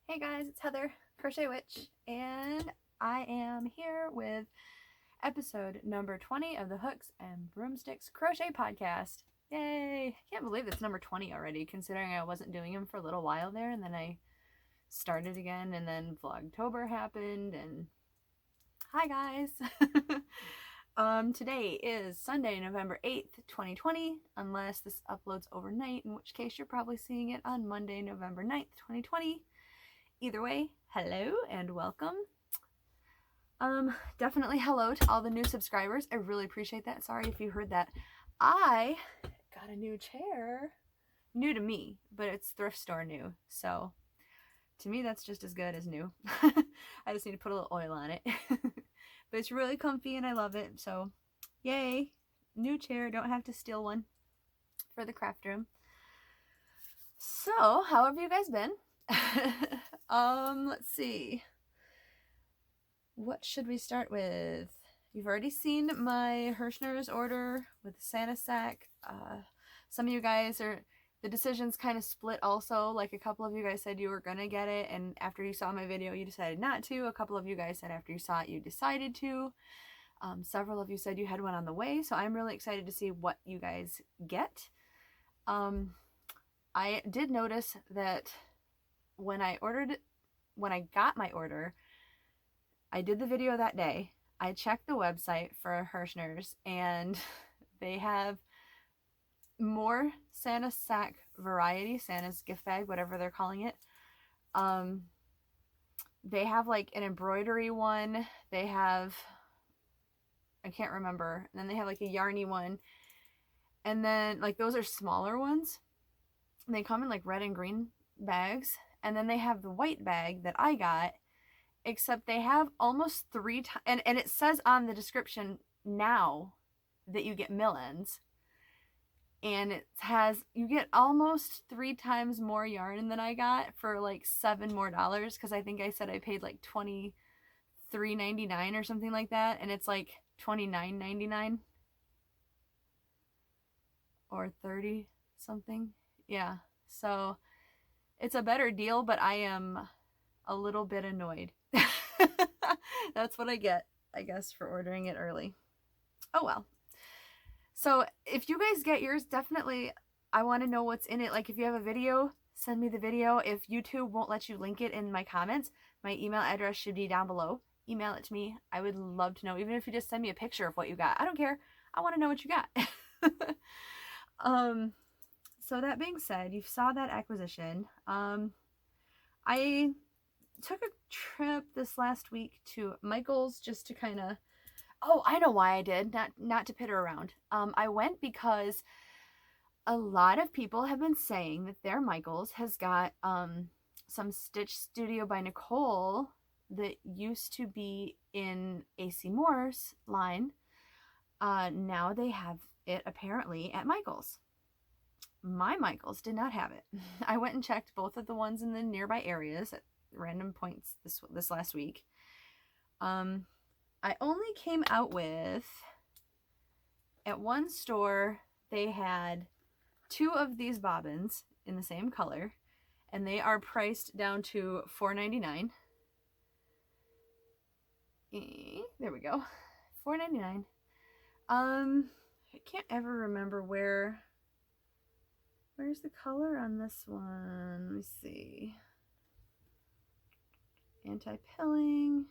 Hey guys, it's Heather, Crochet Witch, and I am here with episode number 20 of the Hooks and Broomsticks Crochet Podcast. Yay! Can't believe it's number 20 already, considering I wasn't doing them for a little while there, and then I started again, and then Vlogtober happened, and hi guys! Today is Sunday, November 8th, 2020, unless this uploads overnight, in which case you're probably seeing it on Monday, November 9th, 2020. Either way, hello and welcome. Definitely hello to all the new subscribers. I really appreciate that. Sorry if you heard that. I got a new chair. New to me, but it's thrift store new. So to me, that's just as good as new. I just need to put a little oil on it. But it's really comfy and I love it. So yay, new chair. Don't have to steal one for the craft room. So how have you guys been? Let's see. What should we start with? You've already seen my Hirschner's order with the Santa sack. Some of you guys the decision's kind of split also. Like a couple of you guys said you were gonna get it, and after you saw my video you decided not to. A couple of you guys said after you saw it you decided to. Several of you said you had one on the way, so I'm really excited to see what you guys get. I did notice that when I got my order, I did the video that day. I checked the website for Hirschner's and they have more Santa sack variety, Santa's gift bag, whatever they're calling it. They have like an embroidery one. They have, I can't remember. And then they have like a yarny one. And then like those are smaller ones. And they come in like red and green bags. And then they have the white bag that I got, except they have almost 3 times, and it says on the description now that you get millends, and it has, you get almost 3 times more yarn than I got for like $7 more, because I think I said I paid like $23.99 or something like that, and it's like $29.99 or 30 something. Yeah, so it's a better deal, but I am a little bit annoyed. That's what I get, I guess, for ordering it early. Oh well. So if you guys get yours, definitely I want to know what's in it. Like if you have a video, send me the video. If YouTube won't let you link it in my comments, my email address should be down below. Email it to me. I would love to know, even if you just send me a picture of what you got. I don't care. I want to know what you got. So that being said, you saw that acquisition. I took a trip this last week to Michael's just to kind of, oh, I know why I did, not to pitter around. I went because a lot of people have been saying that their Michael's has got some Stitch Studio by Nicole that used to be in AC Moore's line. Now they have it apparently at Michael's. My Michael's did not have it. I went and checked both of the ones in the nearby areas at random points this last week. I only came out with, at one store they had 2 of these bobbins in the same color, and they are priced down to $4.99. There we go, $4.99. I can't ever remember where's the color on this one. Let me see. Anti-pilling.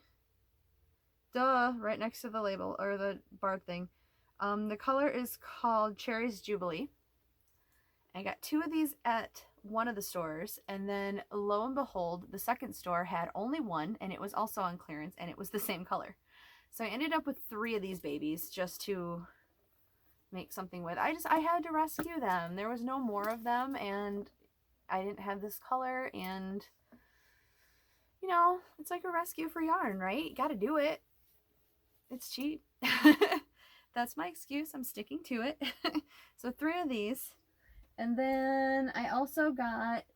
Duh, right next to the label, or the bar thing. The color is called Cherry's Jubilee. I got 2 of these at one of the stores, and then lo and behold, the second store had only 1, and it was also on clearance, and it was the same color. So I ended up with 3 of these babies just to make something with. I had to rescue them. There was no more of them, and I didn't have this color, and you know, it's like a rescue for yarn, right? You gotta do it. It's cheap. That's my excuse. I'm sticking to it. So 3 of these. And then I also got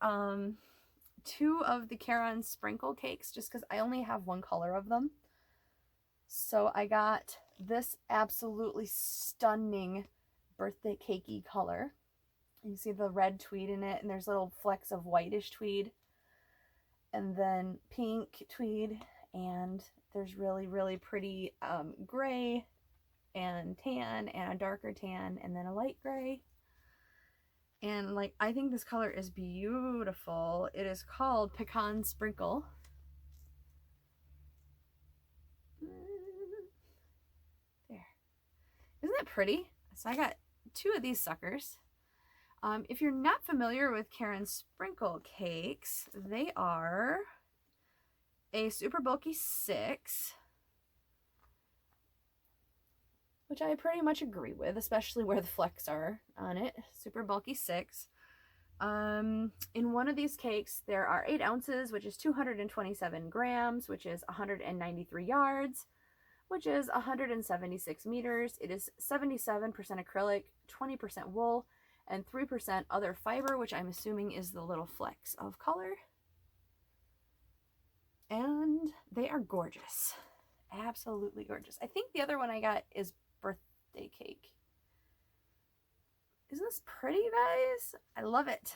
2 of the Caron sprinkle cakes, just because I only have 1 color of them. So I got this absolutely stunning birthday cakey color. You can see the red tweed in it, and there's little flecks of whitish tweed. and then pink tweed, and there's really, really pretty gray and tan and a darker tan and then a light gray. And like, I think this color is beautiful. It is called Pecan Sprinkle. There. Isn't that pretty? So I got 2 of these suckers. If you're not familiar with Karen's Sprinkle cakes, they are a super bulky 6, which I pretty much agree with, especially where the flecks are on it. Super bulky 6. In one of these cakes, there are 8 ounces, which is 227 grams, which is 193 yards, which is 176 meters. It is 77% acrylic, 20% wool, and 3% other fiber, which I'm assuming is the little flecks of color. And they are gorgeous. Absolutely gorgeous. I think the other one I got is birthday cake. Isn't this pretty, guys? I love it.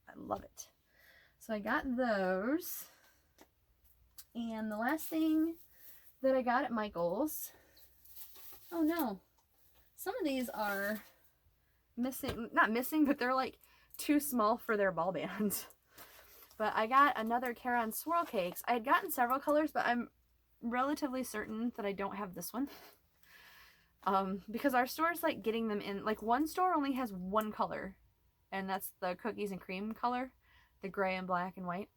I love it. So I got those. And the last thing that I got at Michael's, oh no, some of these are missing, not missing, but they're like too small for their ball bands. But I got another Karen swirl cakes. I had gotten several colors, but I'm relatively certain that I don't have this one. Because our store's like getting them in, like one store only has one color, and that's the cookies and cream color, the gray and black and white.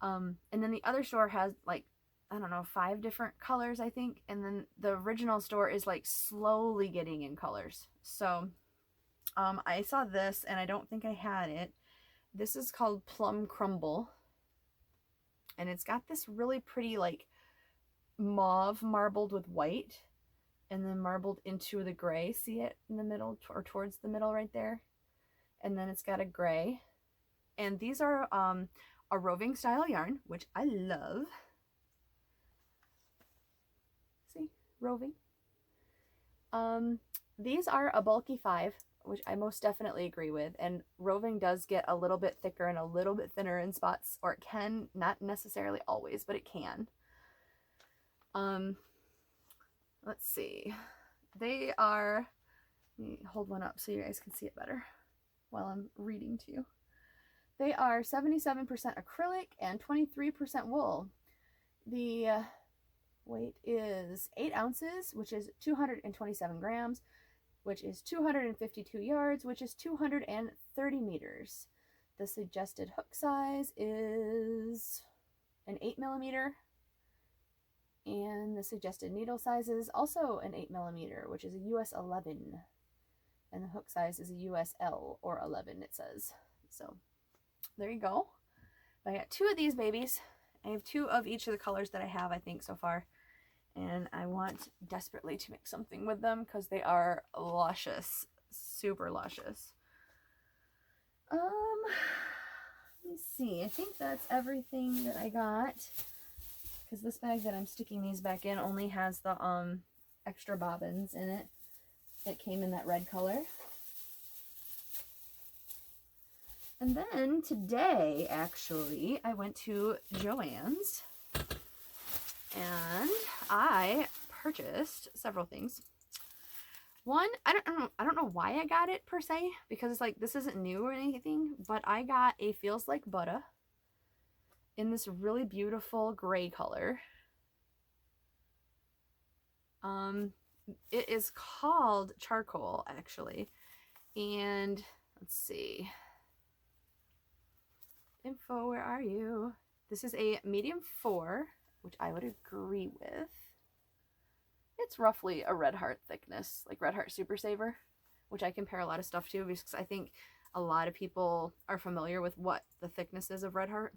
And then the other store has like, I don't know, 5 different colors, I think. And then the original store is like slowly getting in colors. So, I saw this and I don't think I had it. This is called Plum Crumble. And it's got this really pretty like mauve marbled with white, and then marbled into the gray. See it in the middle, or towards the middle right there? And then it's got a gray. And these are a roving style yarn, which I love. See, roving. These are a bulky 5, which I most definitely agree with. And roving does get a little bit thicker and a little bit thinner in spots, or it can, not necessarily always, but it can. Let's see. They are, let me hold one up so you guys can see it better while I'm reading to you. They are 77% acrylic and 23% wool. The weight is 8 ounces, which is 227 grams, which is 252 yards, which is 230 meters. The suggested hook size is an 8mm, and the suggested needle size is also an 8mm, which is a US 11, and the hook size is a US L or 11, it says. So there you go. I got 2 of these babies. I have 2 of each of the colors that I have, I think, so far. And I want desperately to make something with them because they are luscious. Super luscious. Let me see. I think that's everything that I got. Because this bag that I'm sticking these back in only has the extra bobbins in it. It came in that red color. And then today, actually, I went to Joann's and I purchased several things. One, I don't know why I got it per se, because it's like, this isn't new or anything, but I got a Feels Like Butter in this really beautiful gray color. It is called Charcoal, actually. And let's see. Info, where are you? This is a medium 4, which I would agree with. It's roughly a Red Heart thickness, like Red Heart Super Saver, which I compare a lot of stuff to because I think a lot of people are familiar with what the thickness is of Red Heart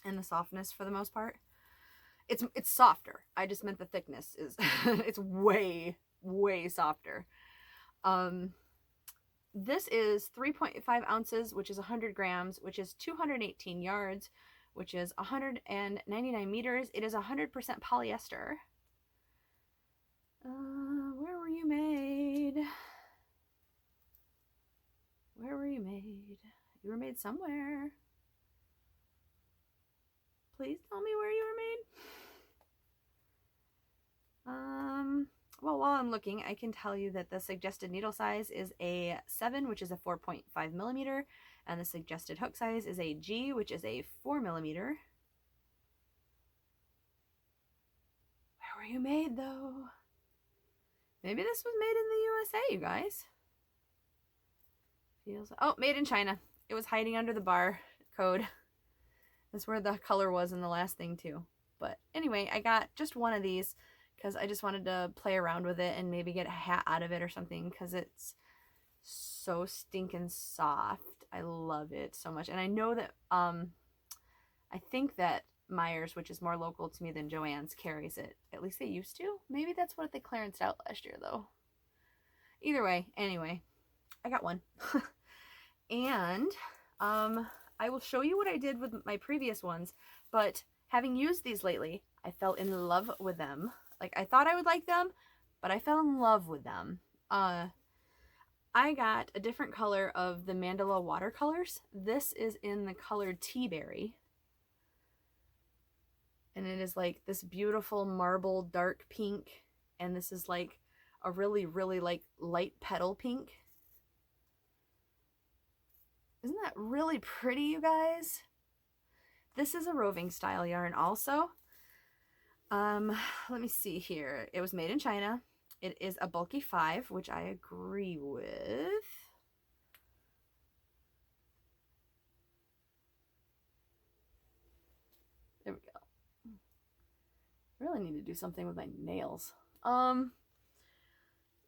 and the softness for the most part. It's softer. I just meant the thickness is it's way softer. This is 3.5 ounces, which is 100 grams, which is 218 yards, which is 199 meters. It is 100% polyester. Where were you made? Where were you made? You were made somewhere. Please tell me where you were made. Well, while I'm looking, I can tell you that the suggested needle size is a 7, which is a 4.5 millimeter, and the suggested hook size is a G, which is a 4 millimeter. Where were you made, though? Maybe this was made in the USA, you guys. Oh, made in China. It was hiding under the bar code. That's where the color was in the last thing, too. But anyway, I got just one of these because I just wanted to play around with it and maybe get a hat out of it or something, because it's so stinking soft. I love it so much. And I know that I think that Myers, which is more local to me than Joann's, carries it. At least they used to. Maybe that's what they clearanced out last year, though. Either way, anyway, I got one. And I will show you what I did with my previous ones, but having used these lately, I fell in love with them. Like, I thought I would like them, but I fell in love with them. I got a different color of the Mandala watercolors. This is in the color Tea Berry. And it is like this beautiful marble dark pink. And this is like a really, really like light petal pink. Isn't that really pretty, you guys? This is a roving style yarn also. Let me see here. It was made in China. It is a bulky 5, which I agree with. There we go. Really need to do something with my nails.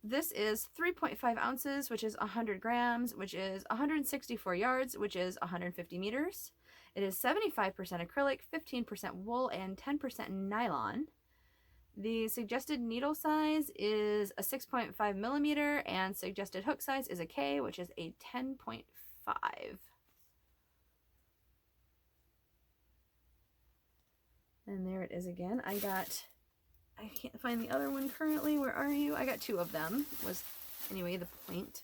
This is 3.5 ounces, which is 100 grams, which is 164 yards, which is 150 meters. It is 75% acrylic, 15% wool, and 10% nylon. The suggested needle size is a 6.5 millimeter, and suggested hook size is a K, which is a 10.5. And there it is again. I can't find the other one currently. Where are you? I got 2 of them, was anyway the point.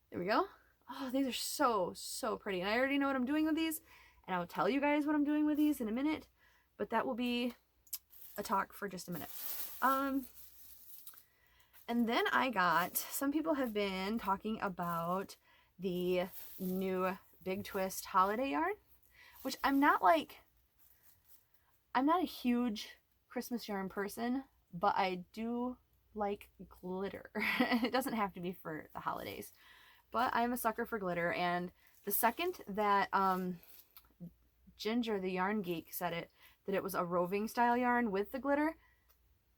There we go. Oh, these are so, so pretty. And I already know what I'm doing with these, and I'll tell you guys what I'm doing with these in a minute, but that will be a talk for just a minute. And then I got, some people have been talking about the new Big Twist holiday yarn, which I'm not a huge Christmas yarn person, but I do like glitter. It doesn't have to be for the holidays, but I'm a sucker for glitter. And the second that Ginger, the yarn geek, said that it was a roving style yarn with the glitter,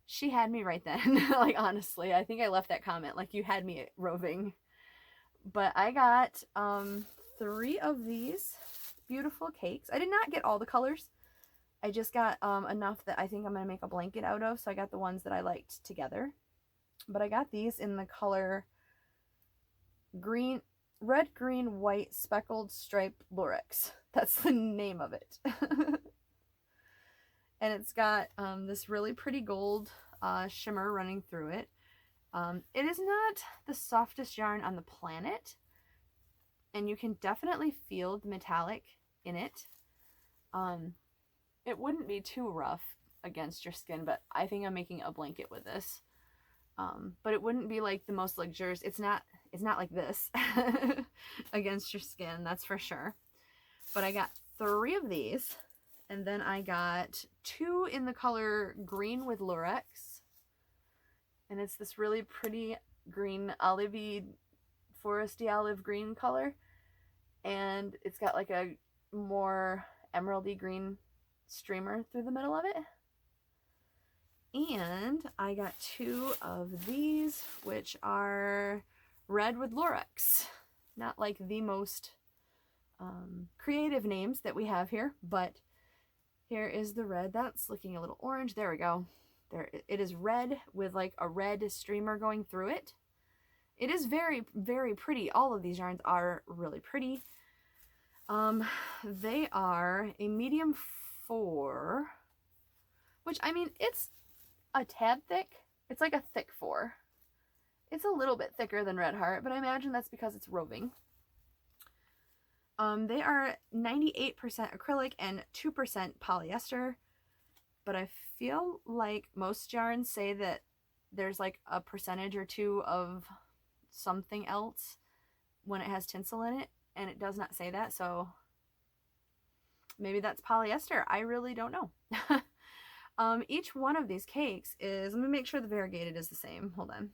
she had me right then. Like, honestly, I think I left that comment like, you had me at roving. But I got 3 of these beautiful cakes. I did not get all the colors. I just got enough that I think I'm going to make a blanket out of, so I got the ones that I liked together. But I got these in the color green, red, green, white, speckled striped lurex. That's the name of it. And it's got this really pretty gold shimmer running through it. It is not the softest yarn on the planet, and you can definitely feel the metallic in it. It wouldn't be too rough against your skin, but I think I'm making a blanket with this. But it wouldn't be like the most luxurious. It's not like this against your skin, that's for sure. But I got 3 of these, and then I got 2 in the color green with lurex. And it's this really pretty green, olivey, foresty olive green color. And it's got like a more emeraldy green streamer through the middle of it. And I got 2 of these, which are red with lurex. Not like the most creative names that we have here, but here is the red. That's looking a little orange. There we go. There, it is red with like a red streamer going through it. It is very, very pretty. All of these yarns are really pretty. They are a medium 4, which, I mean, it's a tad thick. It's like a thick 4. It's a little bit thicker than Red Heart, but I imagine that's because it's roving. They are 98% acrylic and 2% polyester, but I feel like most yarns say that there's like a percentage or two of something else when it has tinsel in it, and it does not say that, so maybe that's polyester. I really don't know. Each one of these cakes is, let me make sure the variegated is the same. Hold on.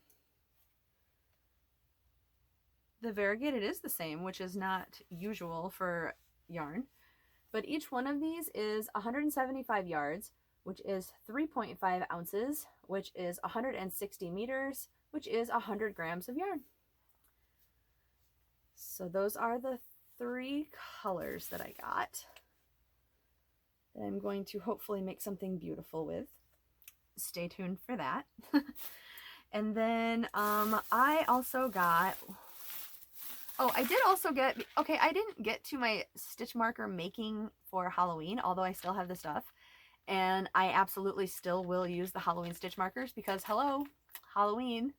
The variegated is the same, which is not usual for yarn. But each one of these is 175 yards, which is 3.5 ounces, which is 160 meters, which is 100 grams of yarn. So those are the 3 colors that I got that I'm going to hopefully make something beautiful with. Stay tuned for that. And then I also got, I did also get, okay, I didn't get to my stitch marker making for Halloween, although I still have the stuff. And I absolutely still will use the Halloween stitch markers because, hello, Halloween.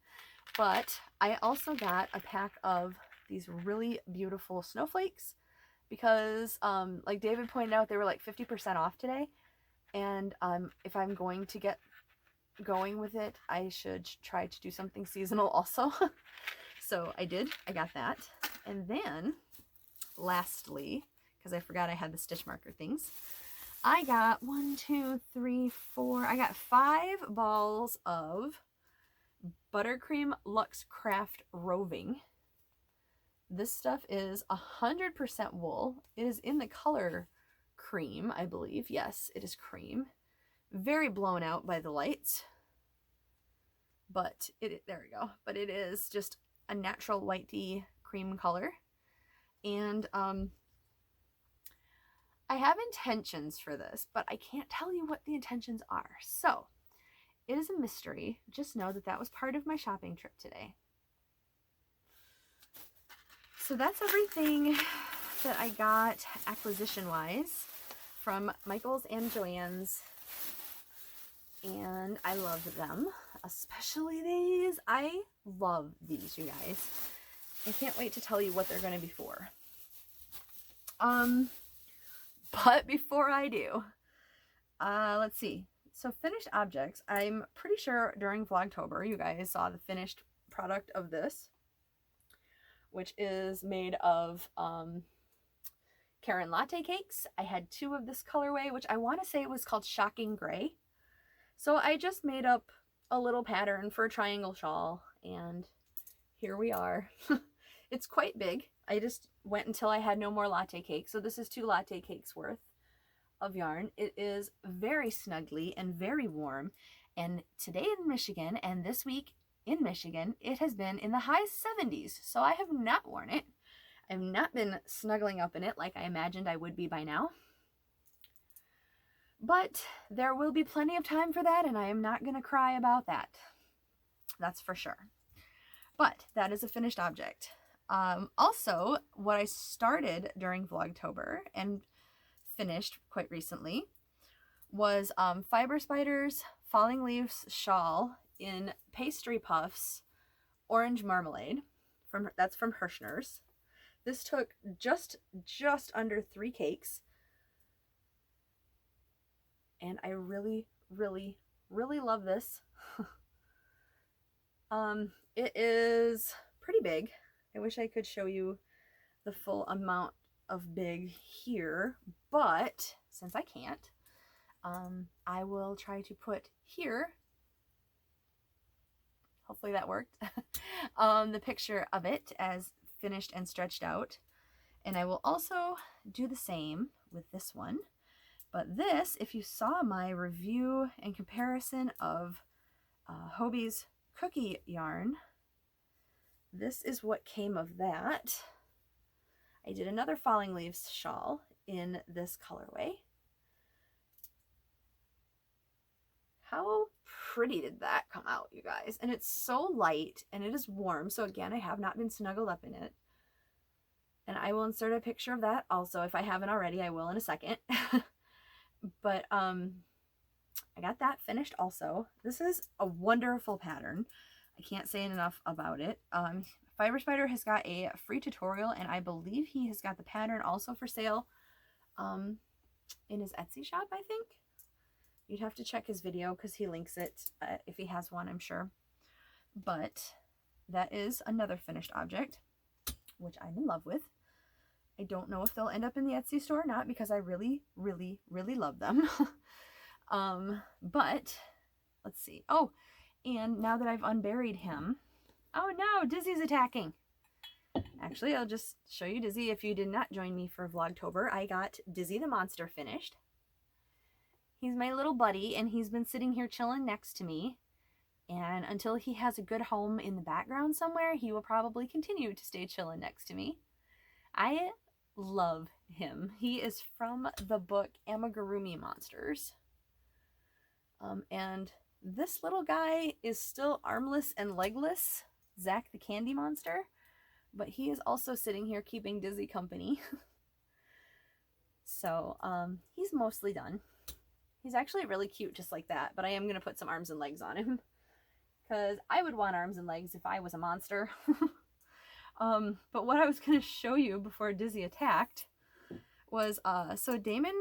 But I also got a pack of these really beautiful snowflakes because, like David pointed out, they were like 50% off today. And if I'm going to get going with it, I should try to do something seasonal also. So I did. I got that. And then, lastly, because I forgot I had the stitch marker things, I got 1, 2, 3, 4. I got 5 balls of Buttercream Luxe Craft Roving. This stuff is 100% wool. It is in the color cream, I believe. Yes, it is cream. Very blown out by the lights. But there we go. But it is just a natural whitey cream color. And I have intentions for this, but I can't tell you what the intentions are. So it is a mystery. Just know that that was part of my shopping trip today. So that's everything that I got acquisition-wise from Michael's and Joann's. And I love them, especially these. I love these, you guys. I can't wait to tell you what they're going to be for. But before I do, let's see. So finished objects. I'm pretty sure during Vlogtober, you guys saw the finished product of this, which is made of Karen latte cakes. I had 2 of this colorway, which I want to say it was called Shocking Gray. So I just made up a little pattern for a triangle shawl, and here we are. It's quite big. I just went until I had no more latte cake. So this is 2 latte cakes worth of yarn. It is very snuggly and very warm. And today in Michigan and this week in Michigan, it has been in the high 70s. So I have not worn it. I've not been snuggling up in it like I imagined I would be by now. But there will be plenty of time for that, and I am not going to cry about that. That's for sure. But that is a finished object. Also, what I started during Vlogtober and finished quite recently was Fiber Spiders Falling Leaves shawl in Pastry Puffs Orange Marmalade. That's from Hirschner's. This took just under 3 cakes. And I really, really, really love this. It is pretty big. I wish I could show you the full amount of big here, but since I can't, I will try to put here, hopefully that worked, the picture of it as finished and stretched out. And I will also do the same with this one. But this, if you saw my review and comparison of Hobie's cookie yarn, this is what came of that. I did another Falling Leaves shawl in this colorway. How pretty did that come out, you guys? And it's so light and it is warm. So again, I have not been snuggled up in it. And I will insert a picture of that also. If I haven't already, I will in a second. But I got that finished also. This is a wonderful pattern. I can't say enough about it. Fiber Spider has got a free tutorial, and I believe he has got the pattern also for sale in his Etsy shop, I think. You'd have to check his video because he links it if he has one, I'm sure. But that is another finished object, which I'm in love with. I don't know if they'll end up in the Etsy store or not because I really, really, really love them. But let's see. Oh, and now that I've unburied him, oh no, Dizzy's attacking. Actually, I'll just show you Dizzy. If you did not join me for Vlogtober, I got Dizzy the monster finished. He's my little buddy, and he's been sitting here chilling next to me. And until he has a good home in the background somewhere, he will probably continue to stay chilling next to me. I love him. He is from the book Amigurumi Monsters. And this little guy is still armless and legless, Zach the Candy Monster, but he is also sitting here keeping Dizzy company. So he's mostly done. He's actually really cute just like that, but I am going to put some arms and legs on him because I would want arms and legs if I was a monster. But what I was going to show you before Dizzy attacked was, so Damon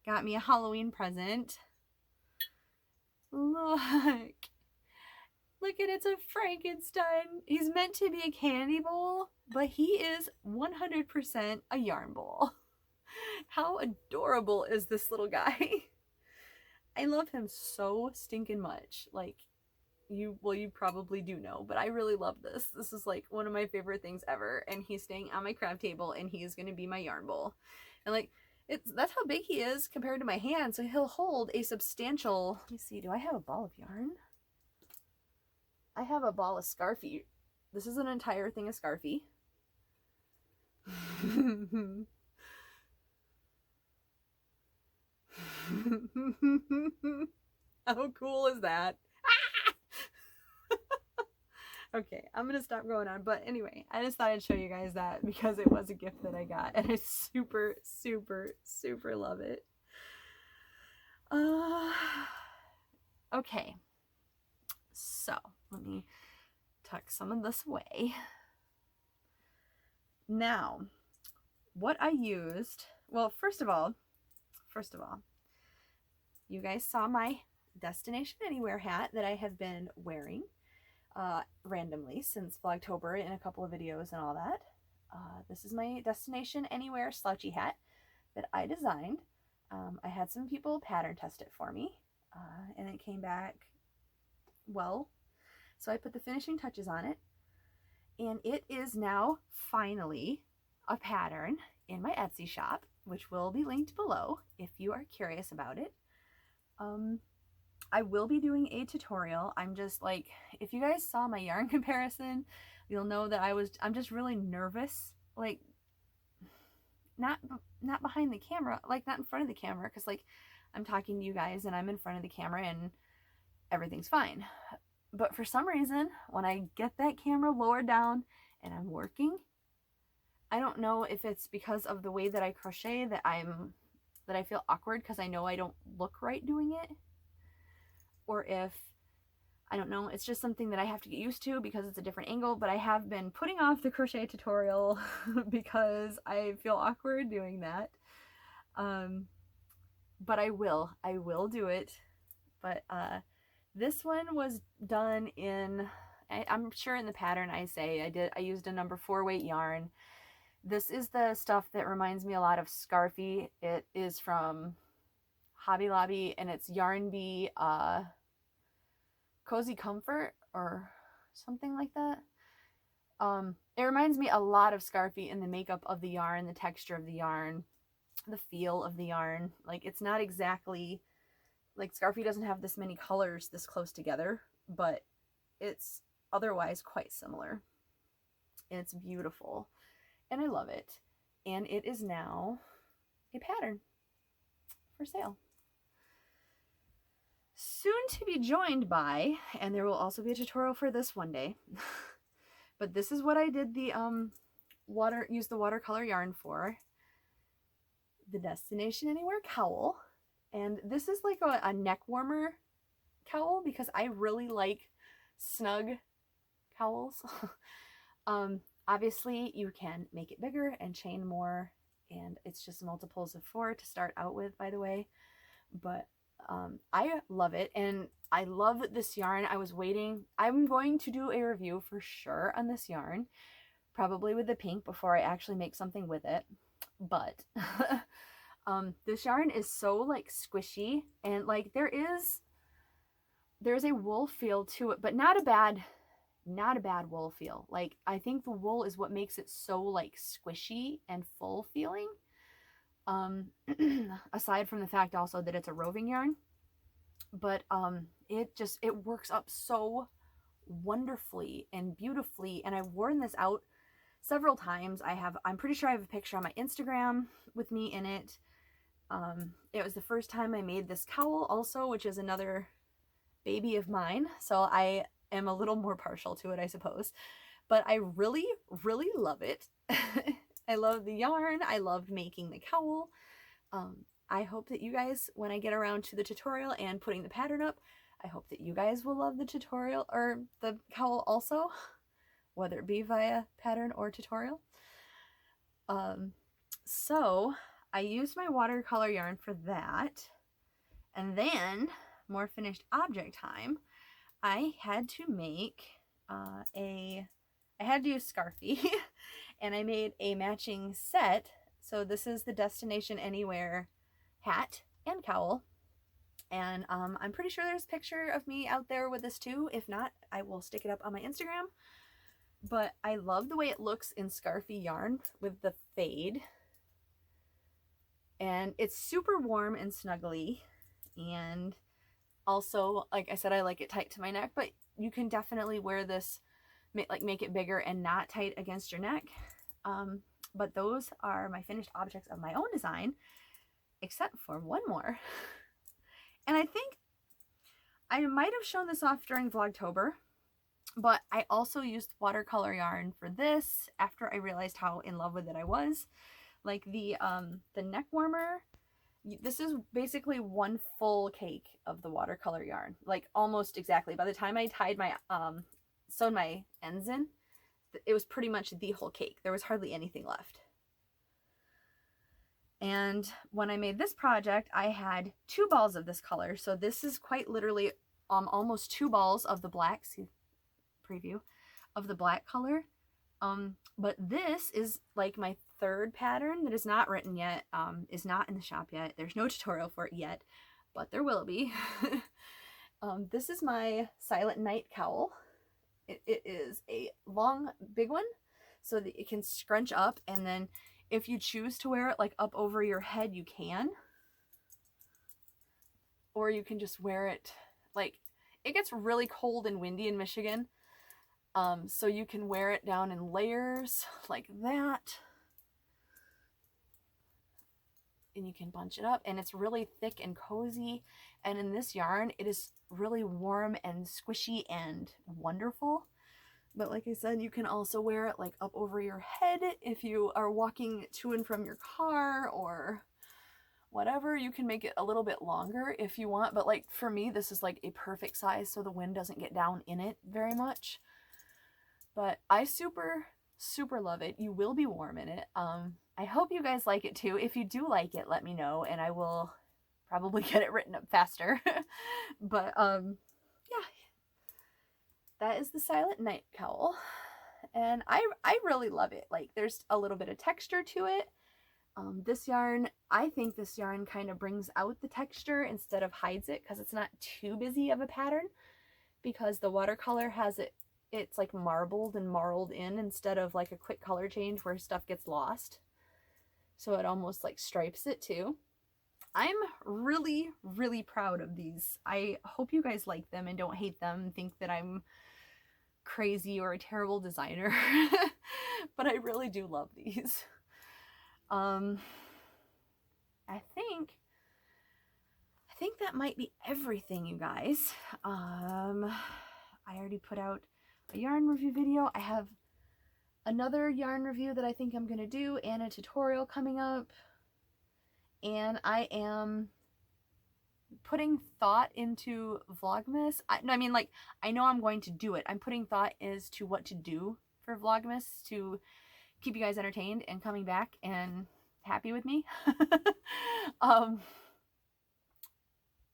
got me a Halloween present. Look at it's a Frankenstein. He's meant to be a candy bowl, but he is 100% a yarn bowl. How adorable is this little guy? I love him so stinking much. Like, you probably do know, but I really love this. This is like one of my favorite things ever, and he's staying on my craft table, and he is going to be my yarn bowl. And like, that's how big he is compared to my hand, so he'll hold a substantial, let me see, do I have a ball of yarn? I have a ball of Scarfie. This is an entire thing of Scarfie. How cool is that? Okay, I'm gonna stop going on, but anyway, I just thought I'd show you guys that because it was a gift that I got, and I super, super, super love it. Okay, so let me tuck some of this away. Now, what I used, well, first of all, you guys saw my Destination Anywhere hat that I have been wearing randomly since Vlogtober in a couple of videos and all that. This is my Destination Anywhere slouchy hat that I designed. I had some people pattern test it for me, and it came back well. So I put the finishing touches on it, and it is now finally a pattern in my Etsy shop, which will be linked below if you are curious about it. I will be doing a tutorial. I'm just like, if you guys saw my yarn comparison, you'll know that I'm just really nervous, like not behind the camera, like not in front of the camera, because like I'm talking to you guys and I'm in front of the camera and everything's fine. But for some reason, when I get that camera lowered down and I'm working, I don't know if it's because of the way that I crochet that I feel awkward because I know I don't look right doing it, or if, I don't know, it's just something that I have to get used to because it's a different angle. But I have been putting off the crochet tutorial because I feel awkward doing that. But I will do it. But this one was done in, I'm sure in the pattern I used a number 4 weight yarn. This is the stuff that reminds me a lot of Scarfie. It is from Hobby Lobby, and it's Yarn Bee Cozy Comfort or something like that. It reminds me a lot of Scarfie in the makeup of the yarn, the texture of the yarn, the feel of the yarn. Like, it's not exactly, like Scarfie doesn't have this many colors this close together, but it's otherwise quite similar. And it's beautiful. And I love it. And it is now a pattern for sale. Soon to be joined by, and there will also be a tutorial for this one day, but this is what I did the use the watercolor yarn for. The Destination Anywhere cowl. And this is like a neck warmer cowl because I really like snug cowls. Obviously you can make it bigger and chain more, and it's just multiples of 4 to start out with, by the way. But I love it, and I love this yarn. I was waiting. I'm going to do a review for sure on this yarn, probably with the pink, before I actually make something with it. But this yarn is so like squishy, and like there's a wool feel to it, but not a bad wool feel. Like, I think the wool is what makes it so like squishy and full feeling. Aside from the fact also that it's a roving yarn, but it works up so wonderfully and beautifully. And I've worn this out several times. I'm pretty sure I have a picture on my Instagram with me in it. It was the first time I made this cowl also, which is another baby of mine, so I am a little more partial to it, I suppose. But I really, really love it. I love the yarn. I loved making the cowl. I hope that you guys, when I get around to the tutorial and putting the pattern up, I hope that you guys will love the tutorial or the cowl also, whether it be via pattern or tutorial. So I used my watercolor yarn for that, and then more finished object time. I had to make I had to use Scarfie and I made a matching set. So this is the Destination Anywhere hat and cowl, and I'm pretty sure there's a picture of me out there with this too. If not, I will stick it up on my Instagram. But I love the way it looks in Scarfie yarn with the fade, and it's super warm and snuggly, and also, like I said, I like it tight to my neck, but you can definitely wear this, make it bigger and not tight against your neck. But those are my finished objects of my own design, except for one more. And I think I might have shown this off during Vlogtober, but I also used watercolor yarn for this after I realized how in love with it I was. Like the neck warmer, this is basically one full cake of the watercolor yarn, like almost exactly. By the time I tied my sewed my ends in, it was pretty much the whole cake. There was hardly anything left. And when I made this project, I had 2 balls of this color, so this is quite literally almost 2 balls of the black. See, preview of the black color. But this is like my 3rd pattern that is not written yet, is not in the shop yet. There's no tutorial for it yet, but there will be. This is my Silent Night cowl. It is a long, big one, so that it can scrunch up, and then if you choose to wear it like up over your head, you can. Or you can just wear it, like, it gets really cold and windy in Michigan, so you can wear it down in layers like that. And you can bunch it up, and it's really thick and cozy. And in this yarn, it is really warm and squishy and wonderful. But like I said, you can also wear it like up over your head if you are walking to and from your car or whatever. You can make it a little bit longer if you want, but like for me, this is like a perfect size so the wind doesn't get down in it very much. But I super love it. You will be warm in it. I hope you guys like it too. If you do like it, let me know, and I will probably get it written up faster. But yeah, that is the Silent Night cowl, and I really love it. Like, there's a little bit of texture to it. This yarn, I think this yarn kind of brings out the texture instead of hides it, because it's not too busy of a pattern, because the watercolor has it's like marbled and marled in instead of like a quick color change where stuff gets lost. So it almost like stripes it too. I'm really proud of these. I hope you guys like them and don't hate them and think that I'm crazy or a terrible designer. But I really do love these. I think that might be everything, you guys. I already put out a yarn review video. I have another yarn review that I think I'm gonna do and a tutorial coming up. And I am putting thought into Vlogmas. I mean, like, I know I'm going to do it. I'm putting thought as to what to do for Vlogmas to keep you guys entertained and coming back and happy with me. I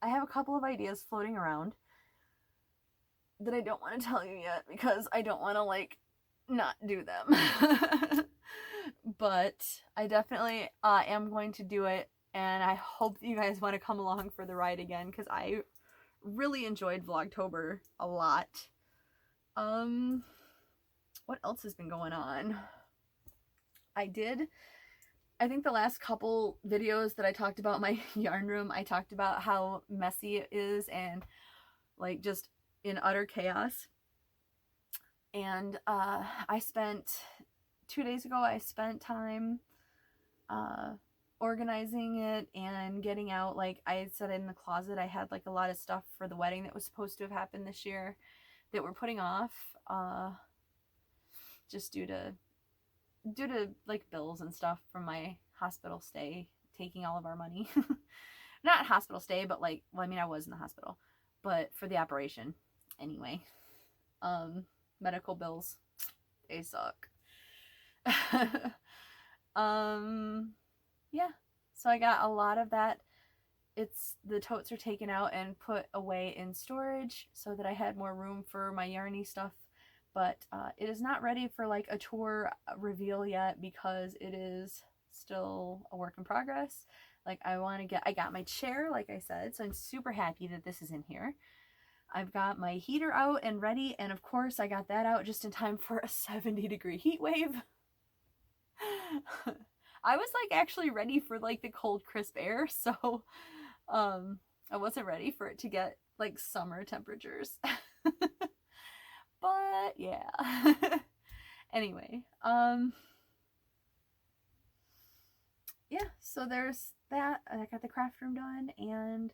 have a couple of ideas floating around that I don't want to tell you yet because I don't want to like not do them. But I definitely am going to do it, and I hope that you guys want to come along for the ride again because I really enjoyed Vlogtober a lot. What else has been going on? I think the last couple videos that I talked about my yarn room, I talked about how messy it is and like just in utter chaos. And I spent 2 days ago, I spent time organizing it and getting out, like I said, in the closet I had like a lot of stuff for the wedding that was supposed to have happened this year that we're putting off just due to like bills and stuff from my hospital stay taking all of our money. Not hospital stay, but like, well, I mean, I was in the hospital, but for the operation anyway. Medical bills, they suck. Yeah, so I got a lot of that. The totes are taken out and put away in storage so that I had more room for my yarny stuff, but it is not ready for like a tour reveal yet because it is still a work in progress. Like I got my chair, like I said, so I'm super happy that this is in here. I've got my heater out and ready, and of course I got that out just in time for a 70-degree heat wave. I was like actually ready for like the cold crisp air, so I wasn't ready for it to get like summer temperatures. But yeah. Anyway, yeah, so there's that. I got the craft room done and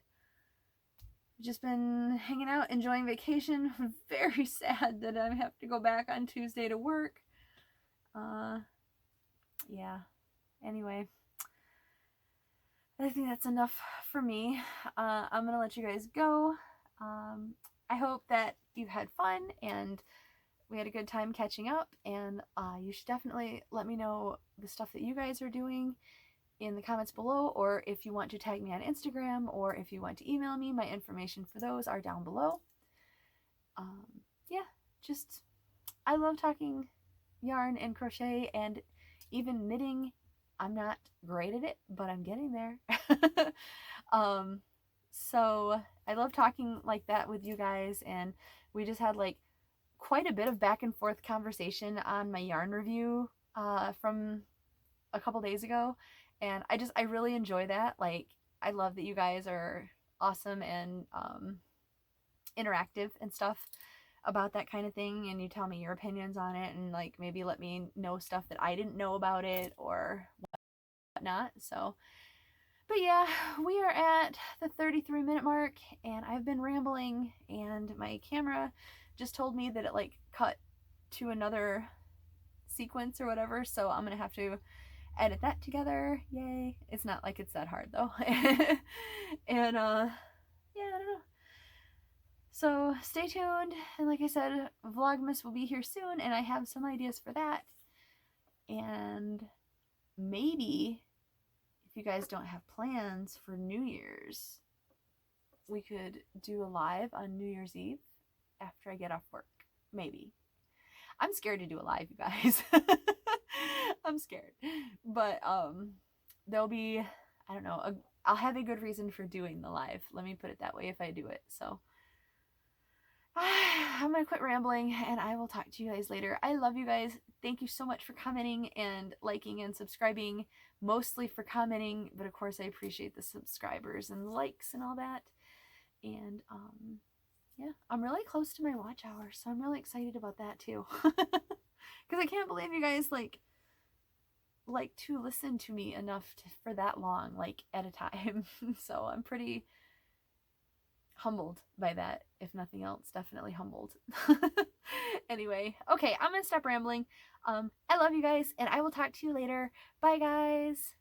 just been hanging out, enjoying vacation. Very sad that I have to go back on Tuesday to work. Yeah. Anyway, I think that's enough for me. I'm gonna let you guys go. I hope that you had fun and we had a good time catching up, and you should definitely let me know the stuff that you guys are doing in the comments below, or if you want to tag me on Instagram, or if you want to email me, my information for those are down below. Yeah, just I love talking yarn and crochet and even knitting. I'm not great at it, but I'm getting there. So I love talking like that with you guys, and we just had like quite a bit of back and forth conversation on my yarn review from a couple days ago, and I really enjoy that. Like, I love that you guys are awesome and interactive and stuff about that kind of thing, and you tell me your opinions on it, and like maybe let me know stuff that I didn't know about it or whatnot. So, but yeah, we are at the 33-minute mark, and I've been rambling, and my camera just told me that it like cut to another sequence or whatever, so I'm gonna have to edit that together. Yay. It's not like it's that hard though. And yeah, I don't know. So stay tuned, and like I said, Vlogmas will be here soon, and I have some ideas for that. And maybe if you guys don't have plans for New Year's, we could do a live on New Year's Eve after I get off work. Maybe. I'm scared to do a live, you guys. I'm scared. But there'll be, I don't know, I'll have a good reason for doing the live. Let me put it that way if I do it. So I'm gonna quit rambling, and I will talk to you guys later. I love you guys. Thank you so much for commenting and liking and subscribing, mostly for commenting, but of course I appreciate the subscribers and the likes and all that. And yeah, I'm really close to my watch hour, so I'm really excited about that too. Because I can't believe you guys like to listen to me enough for that long, like at a time. So I'm pretty humbled by that, if nothing else. Definitely humbled. Anyway, okay, I'm gonna stop rambling. I love you guys, and I will talk to you later. Bye, guys.